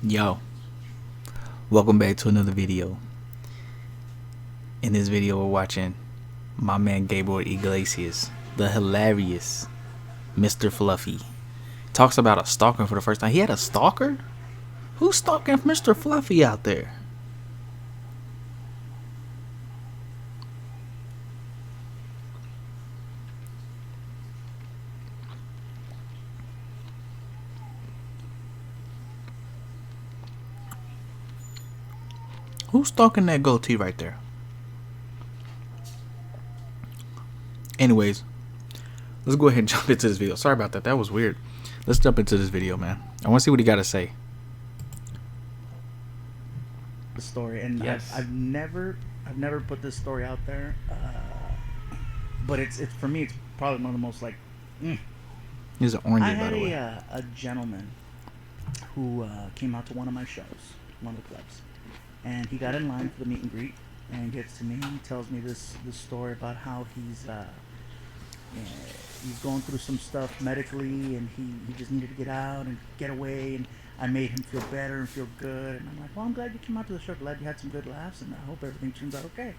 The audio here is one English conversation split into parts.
Yo, welcome back to another video. In this video we're watching my man Gabriel Iglesias, the hilarious Mr. Fluffy. Talks about a stalker for the first time. He had a stalker? Who's stalking Mr. Fluffy out there? Who's stalking that goatee right there? Anyways, let's go ahead and jump into this video. Sorry about that. That was weird. Let's jump into this video, man. I want to see what he got to say. The story, and Yes. I've never put this story out there, but it's for me it's probably one of the most like. He's an orange, I by had the way. a gentleman who came out to one of my shows, one of the clubs, and he got in line for the meet and greet, and gets to me and he tells me this story about how he's going through some stuff medically, and he just needed to get out and get away, and I made him feel better and feel good. And I'm like, well, I'm glad you came out to the show, glad you had some good laughs, and I hope everything turns out okay.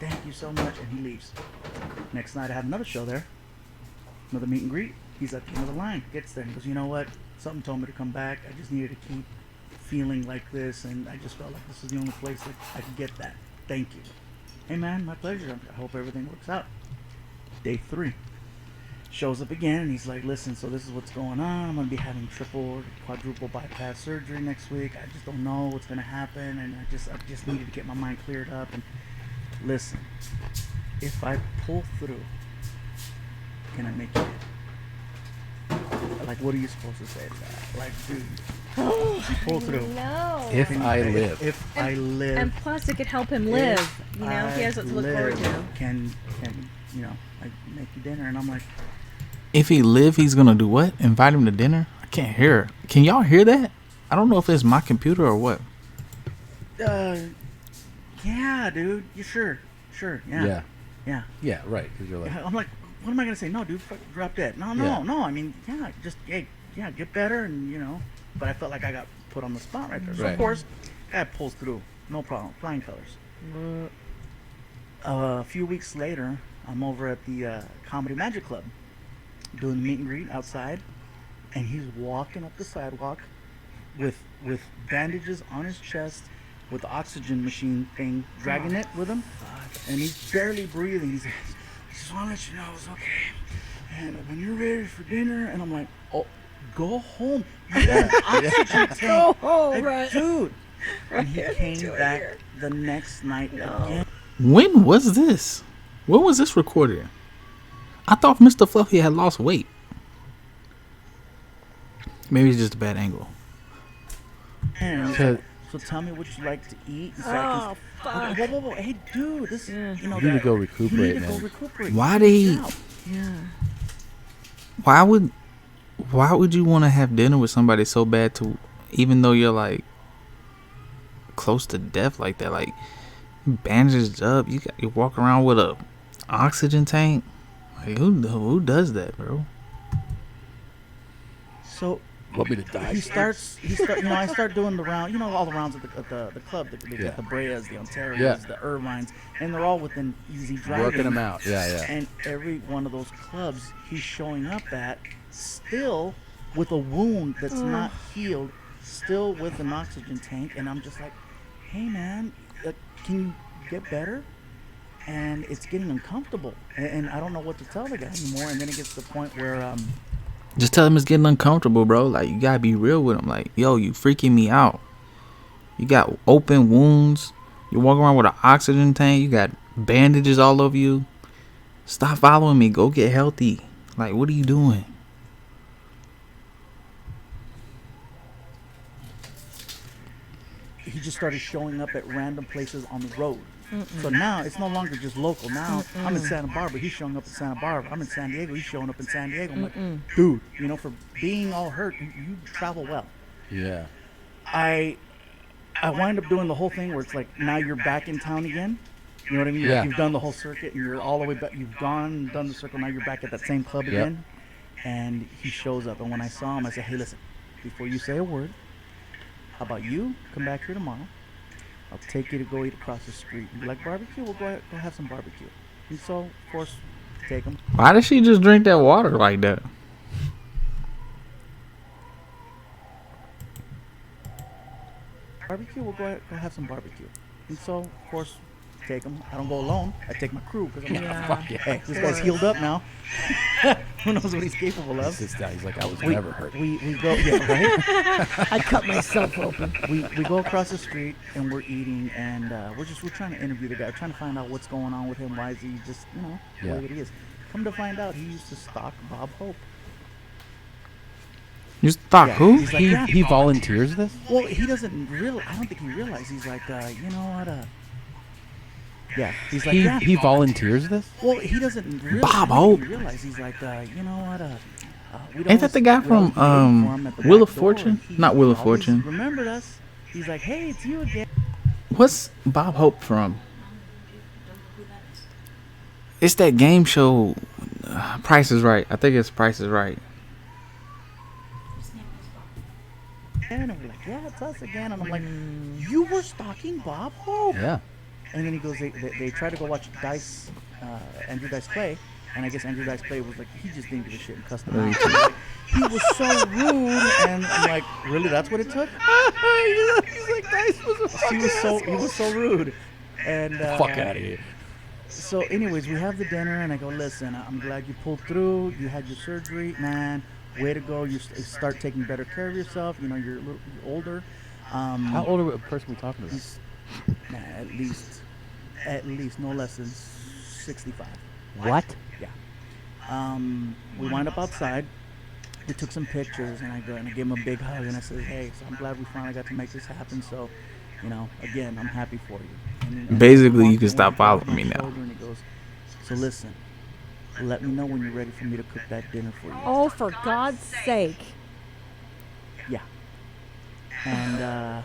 Thank you so much. And he leaves. Next night I have another show there, another meet and greet. He's at the end of the line, gets there and goes, you know what, something told me to come back. I just needed to keep feeling like this, and I just felt like this was the only place that I could get that. Thank you. Hey man, my pleasure. I hope everything works out. Day 3. Shows up again, and he's like, listen, so this is what's going on. I'm going to be having triple or quadruple bypass surgery next week. I just don't know what's going to happen, and I just needed to get my mind cleared up. And listen, if I pull through, can I make it? Like, what are you supposed to say to that? Like, dude, pull through. No. If I live. If I live. And plus, it could help him live. He has what to look forward to. Can like make you dinner? And I'm like, If he live, he's gonna do what? Invite him to dinner? I can't hear. Can y'all hear that? I don't know if it's my computer or what. yeah, dude. You sure? Yeah. Yeah, right. Because you're like, I'm like, what am I gonna say? No, dude, fuck, drop dead. No. Yeah. I mean, just get better, and But I felt like I got put on the spot right there. So Right. of course, guy pulls through, no problem, flying colors. A few weeks later, I'm over at the Comedy Magic Club doing the meet and greet outside, and he's walking up the sidewalk with bandages on his chest, with the oxygen machine thing, dragging it with him, and he's barely breathing. He's like, just want to let you know it's okay, and when you're ready for dinner. And I'm like, oh, go home. You got an oxygen tank. Go home, Like, right. dude. And he came back the next night again. When was this? When was this recorded? I thought Mr. Fluffy had lost weight. Maybe it's just a bad angle. And I was So- like, so tell me what you like to eat. He's like, Oh, fuck. whoa. Hey, dude, this is, you need to go recuperate, you need to man. go recuperate. Why did he? Yeah. Why would you want to have dinner with somebody so bad to, even though you're like close to death like that, like bandaged up, you walk around with a oxygen tank? Like who does that, bro? So want me to die? he starts, I start doing the round, all the rounds at the club, Yeah. the Breas, the Ontarios, Yeah. the Irvines, and they're all within easy driving. Working them out. Yeah. And every one of those clubs he's showing up at, still with a wound that's not healed, still with an oxygen tank. And I'm just like, hey man, can you get better? And it's getting uncomfortable, and I don't know what to tell the guy anymore. And then it gets to the point where Just tell him it's getting uncomfortable, bro. Like, you gotta be real with him. Like, yo, you freaking me out. You got open wounds. You walk around with an oxygen tank. You got bandages all over you. Stop following me. Go get healthy. Like, what are you doing? he just started showing up at random places on the road. So now it's no longer just local. Now I'm in Santa Barbara. He's showing up in Santa Barbara. I'm in San Diego. He's showing up in San Diego. I'm like, dude, for being all hurt, you travel well. Yeah. I wind up doing the whole thing where it's like, now you're back in town again. You know what I mean? Yeah. Like, you've done the whole circuit, and you're all the way back. You've done the circle. Now you're back at that same club again. And he shows up, and when I saw him, I said, hey, listen, before you say a word, how about you come back here tomorrow? I'll take you to go eat across the street. You like barbecue? We'll go have some barbecue. And so, of course, take him. Why did she just drink that water like that? Barbecue? We'll go have some barbecue. And so, of course, take him. I don't go alone. I take my crew because I'm like, Yeah. fuck yeah, this guy's healed up now. Who knows what he's capable of? This guy, he's like, I was never hurt. We go, yeah, right? I cut myself open. we go across the street and we're eating and we're trying to interview the guy, trying to find out what's going on with him. Why is he just, the way that he is? Come to find out, he used to stalk Bob Hope. You stalk Yeah, who? he's like, yeah. He volunteers this? Well, he doesn't real. I don't think he realized. He's like, you know what? Yeah, he's like, yeah. He volunteers this? Well, he doesn't realize. Bob I don't Hope. think he realized. He's like, you know what? Ain't that the guy from Wheel of Fortune? Not Wheel of Fortune. Remembered us. He's like, hey, it's you again. What's Bob Hope from? It's that game show, Price is Right. I think it's Price is Right. And we're like, yeah, it's us again. And I'm like, you were stalking Bob Hope. Yeah. And then he goes, they tried to go watch Dice, Andrew Dice Clay. And I guess Andrew Dice Clay was like, he just didn't give a shit and cussed him out. He was so rude. And I'm like, really, that's what it took? He's like, Dice was a He was so rude. And fuck out of here. So anyways, we have the dinner and I go, listen, I'm glad you pulled through. You had your surgery, man. Way to go. You start taking better care of yourself. You're you're older. How old are a person we talking about? He's, at least no less than 65. What? Yeah. We wind up outside. We took some pictures, and I gave him a big hug, and I said, "Hey, so I'm glad we finally got to make this happen. So, again, I'm happy for you." And Basically, he you can stop walked following me over my now. shoulder and he goes, "So listen, let me know when you're ready for me to cook that dinner for you." Oh, for God's sake. Yeah. And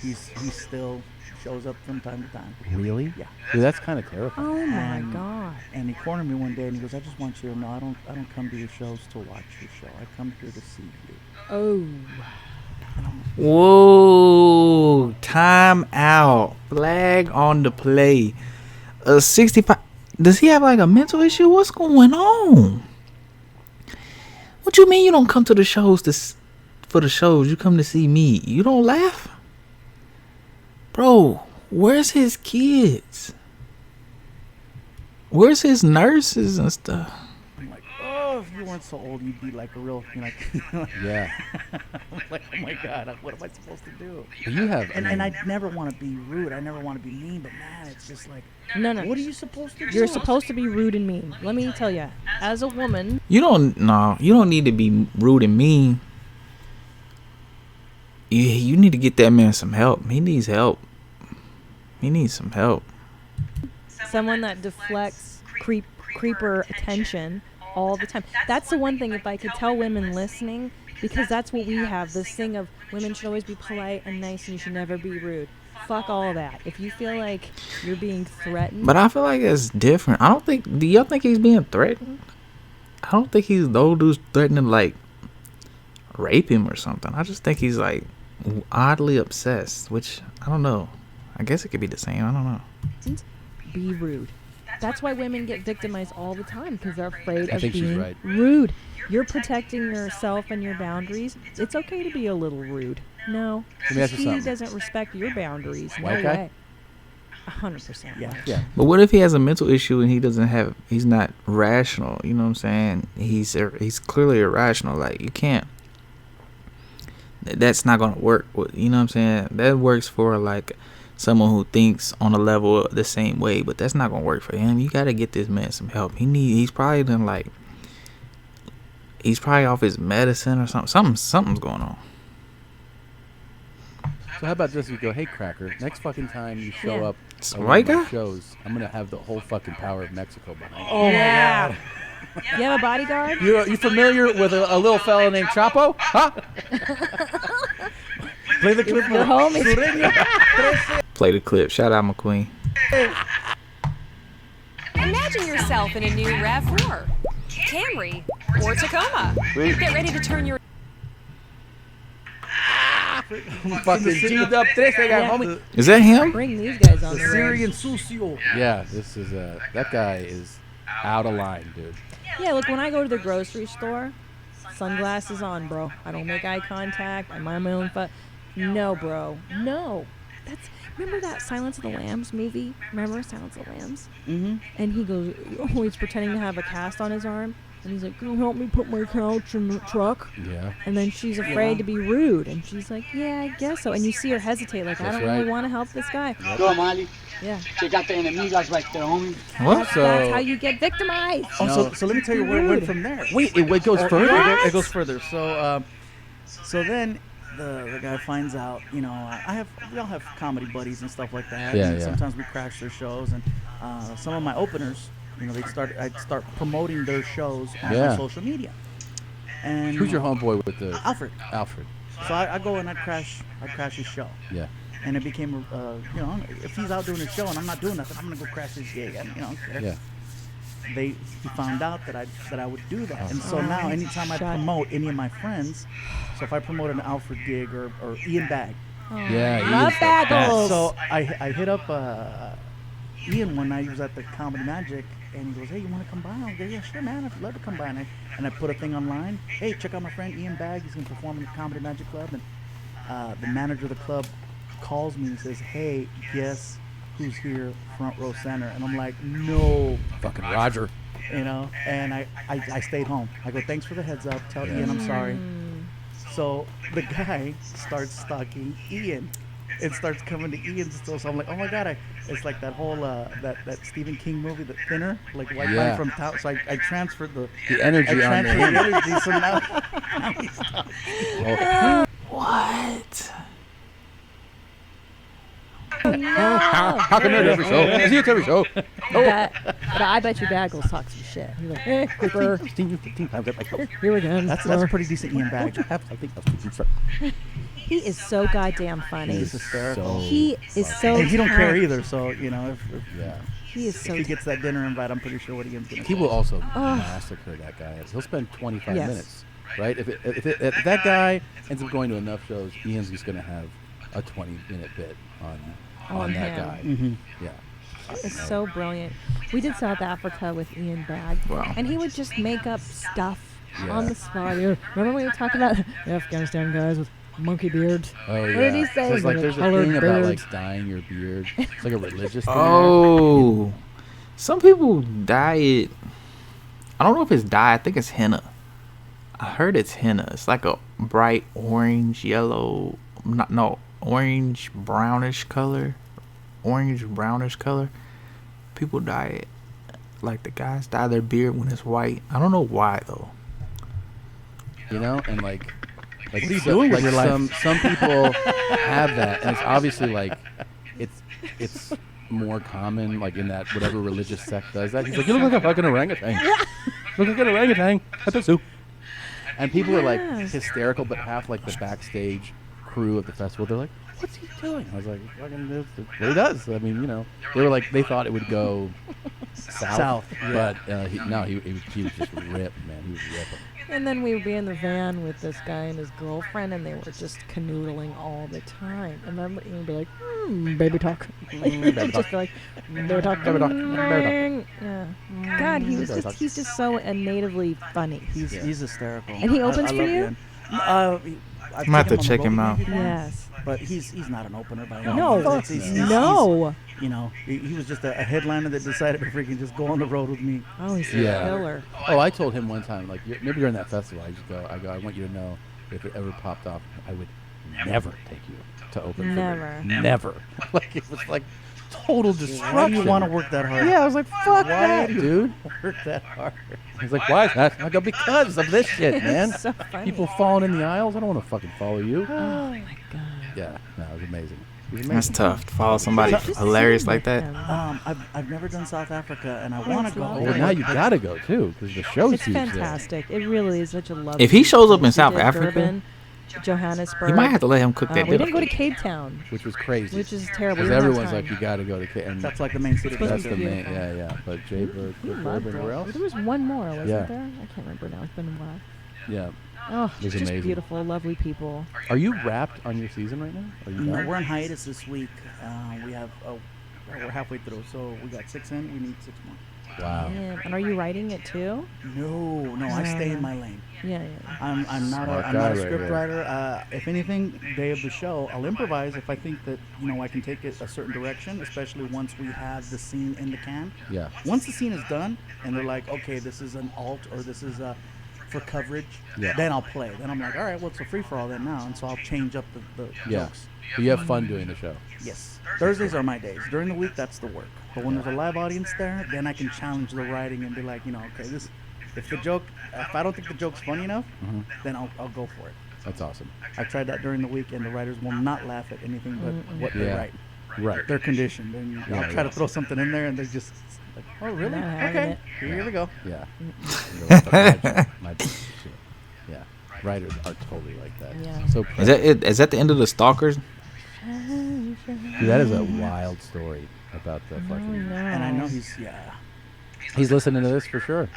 he's still shows up from time to time. Really? Yeah. Dude, that's kind of terrifying. Oh my And- God. And he cornered me one day and he goes, "I just want you to know I don't come to your shows to watch your show. I come here to see you." Oh. Whoa, time out. Flag on the play. 65. Does he have like a mental issue? What's going on? What you mean you don't come to the shows for the shows? You come to see me. You don't laugh? Bro, where's his kids? Where's his nurses and stuff? I'm like, "Oh, if you weren't so old, you'd be like a real, Yeah. I'm like, oh my God, what am I supposed to do?" But you have. And I never want to be rude. I never want to be mean, but man, it's just like, No. what are you supposed to do? You're supposed to be rude and mean. Let me tell you, as a woman, You don't need to be rude and mean. You need to get that man some help. He needs help. He needs some help. someone that deflects creeper attention all the time. That's the one thing, if I could tell women listening, because that's what we have, this thing of women should always be polite and nice and you should never be rude. Fuck all that. If you feel like you're being threatened. But I feel like it's different. Do y'all think he's being threatened? I don't think he's the old dude's threatening to like rape him or something. I just think he's like oddly obsessed, which I don't know. I guess it could be the same. I don't know. Be rude. That's why women get victimized all the time, because they're afraid I of think she's being right. rude. You're protecting yourself and your boundaries. It's okay to be a little rude. No, Let me ask you he something. doesn't respect your boundaries. No White guy? way. 100%. Yeah. Yeah. But what if he has a mental issue and he's not rational? You know what I'm saying? He's clearly irrational. Like, you can't. That's not gonna work. You know what I'm saying? That works for like someone who thinks on a level the same way, but that's not gonna work for him. You gotta get this man some help. He's probably off his medicine or something. Something's going on. So how about this? We go, hey, Cracker, next fucking time you show Yeah. up It's at a one white of my guy? shows, I'm going to have the whole fucking power of Mexico behind you. Oh Yeah. my God. You have a bodyguard? You familiar with a little fella named Chapo? Huh? Play the clip. Your homies. Play the clip. Shout out McQueen. Imagine yourself in a new RAV4, Camry, or Tacoma. Get ready to turn your Fucking G'd up this, they got Yeah. homie. Is that him? Bring these guys on The the road. Syrian Sucio. Yeah, this is that guy is out of line, dude. Yeah, look, when I go to the grocery store, sunglasses on, bro. I don't make eye contact. I mind my own No, bro. No. Remember that Silence of the Lambs movie? Remember Silence of the Lambs? Mm-hmm. And he goes, oh, he's pretending to have a cast on his arm. And he's like, can you help me put my couch in the truck? Yeah. And then she's afraid to be rude. And she's like, yeah, I guess so. And you see her hesitate, like, I That's don't really right. want to help this guy. Go, Molly. Yeah. Check out the enemigas right there, homie. What? That's how you get victimized. Oh, No. so let me tell you where it went from there. Wait, it goes further? It goes further. So then the guy finds out. You know, we all have comedy buddies and stuff like that. Yeah, and yeah. Sometimes we crash their shows, and some of my openers, you know, I'd start promoting their shows on Yeah. my social media. And Who's your homeboy with the Alfred. Alfred? So I go and I crash his show. Yeah. And it became, you know, if he's out doing his show and I'm not doing nothing, I'm gonna go crash his gig. And, you know, I don't care. Yeah. He found out that I would do that, and so now anytime I promote any of my friends, so if I promote an Alfred gig or Ian Bag, Yeah. Love Ian's the best. bagels. so I hit up Ian one night. He was at the Comedy Magic, and he goes, "Hey, you want to come by?" I go, "Yeah, sure, man. I'd love to come by." And I put a thing online. Hey, check out my friend Ian Bag. He's gonna perform in the Comedy Magic Club. And the manager of the club calls me and says, "Hey, guess who's here, front row center?" And I'm like, "No." Fucking Roger. You know, and I stayed home. I go, "Thanks for the heads up. Tell Ian I'm sorry." So the guy starts stalking Ian and starts coming to Ian's store. So I'm like, "Oh my God." It's like that whole that Stephen King movie, The Thinner, like White Yeah. Man from Town. So I transferred the energy on transferred him. the energy. So now he's stalking. Oh. What? How come they're every show? Is he at every show? But I bet you Bagels talks some shit. He's like, hey, Cooper, here again. That's a pretty decent Ian Bag. He is so goddamn funny. He's hysterical. He is so And he don't care talented. either. So you know, if Yeah. He is so he gets that dinner invite, I'm pretty sure what Ian's gonna. He will also massacre that guy. He'll spend 25 Yes. minutes, right? If that guy ends up going to enough shows, Ian's just going to have a 20-minute bit on that him. guy. Mm-hmm. Yeah. It's so brilliant. We did South Africa with Ian Bag, Wow. and he would just make up stuff Yeah. on the spot. Remember we were talking about the Afghanistan guys with monkey beards? Oh, yeah. What did he say? So it's like there's a Colored thing about beards. like dyeing your beard. It's like a religious thing. Oh, some people dye it. I don't know if it's dye. I think it's henna. I heard it's henna. It's like a bright orange, yellow, orange brownish color. Orange brownish color. People dye it. Like the guys dye their beard when it's white. I don't know why though. You know, and like What are you doing with your life? some people have that, and it's obviously like it's more common like in that whatever religious sect does that. He's like, you look like a fucking orangutan. Look like an orangutan at the zoo. And people are like Yes. hysterical, but half like the backstage crew of the festival, they're like, what's he doing? I was like, fucking this is what he does. I mean, you know, they were like, they thought it would go south, yeah. but he was just ripped, man. He was ripping. And then we would be in the van with this guy and his girlfriend, and they were just canoodling all the time. And then he would be like, baby talk. Baby Just talk. be like, baby talk. Baby talk. Baby Yeah. God, he's just so natively funny. He's hysterical. And he opens for love you? Ian. I've I'm gonna have to taken check on the him road out. maybe, Yes. but he's not an opener by any No. means. He's- No. you know, he was just a headliner that decided to freaking just go on the road with me. Oh, he's a Yeah. killer. Oh, I told him one time, like maybe during that festival, I want you to know if it ever popped off, I would never take you to open Never. for me. Never. Like it was like total destruction. Why do you want to work that hard? Yeah, I was like, fuck Why that, do you dude. work that hard? He's like, why is that? I go, because of this shit, man. So funny. People falling in the aisles. I don't want to fucking follow you. Oh my god. Yeah, no, it was amazing. It was That's amazing. tough to follow somebody Just hilarious seeing like that. him. I've never done South Africa, and I want to go. lovely. Well, now you gotta go too, because the show's It's huge there. fantastic. It really is such a lovely. If he shows up in place. We South did Africa, Durban, Johannesburg. You might have to let him cook that We dinner. didn't go to Cape Town, Which was crazy. which is terrible. Because We didn't have everyone's time. like, you gotta go to and That's like the main city. Supposed that's to the be main, beautiful. yeah. But Jay Bird, We loved Urban, where it. else? There was one more, wasn't Yeah. there? I can't remember now. It's been a while. Yeah. Oh, It was just amazing. beautiful, lovely people. Are you wrapped on your season right now? Are you No, done? we're on hiatus this week. We have we're halfway through, so we got 6 in. We need 6 more. Wow. Yeah. And are you writing it too? No, I stay in my lane. Yeah, yeah. I'm not Smart a guy right script here. writer. If anything, day of the show, I'll improvise if I think that I can take it a certain direction, especially once we have the scene in the can. Yeah. Once the scene is done and they're like, okay, this is an alt or this is for coverage, Yeah. then I'll play. Then I'm like, all right, well, it's a free for all then now, and so I'll change up the Yeah. jokes. But you have fun doing the show. Yes. Thursdays are my days. During the week, that's the work. But when there's a live audience there, then I can challenge the writing and be like, okay, if I don't think the joke's funny enough, then I'll go for it. That's awesome. I tried that during the week, and the writers will not laugh at anything but what they Yeah. write. Right. They're conditioned, and Yeah, I'll try yeah. to throw something in there, and they just like, oh, really? Not having Okay, it. here we go. Yeah. My shit. Yeah. Writers are totally like that. Yeah. So Is that it? Is that the end of the Stalkers? Dude, that is a wild story about the fucking. No. And I know He's listening to this for sure.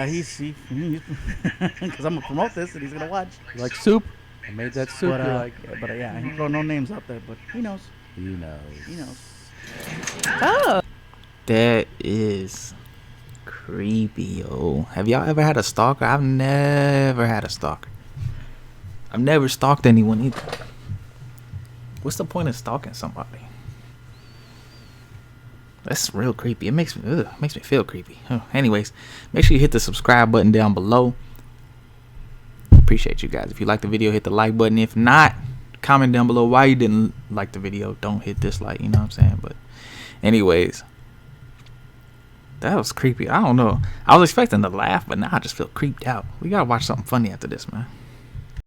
he's because I'm gonna promote this, and he's gonna watch. Like soup. I made that soup. But You're like, he throw no names out there, but he knows. he knows. He knows. Oh. That is creepy, yo. Have y'all ever had a stalker? I've never had a stalker. I've never stalked anyone either. What's the point of stalking somebody? That's real creepy. It makes me feel creepy. Anyways, make sure you hit the subscribe button down below. Appreciate you guys. If you like the video, hit the like button. If not, comment down below why you didn't like the video. Don't hit dislike, you know what I'm saying? But anyways, that was creepy. I don't know. I was expecting to laugh, but now I just feel creeped out. We gotta watch something funny after this, man.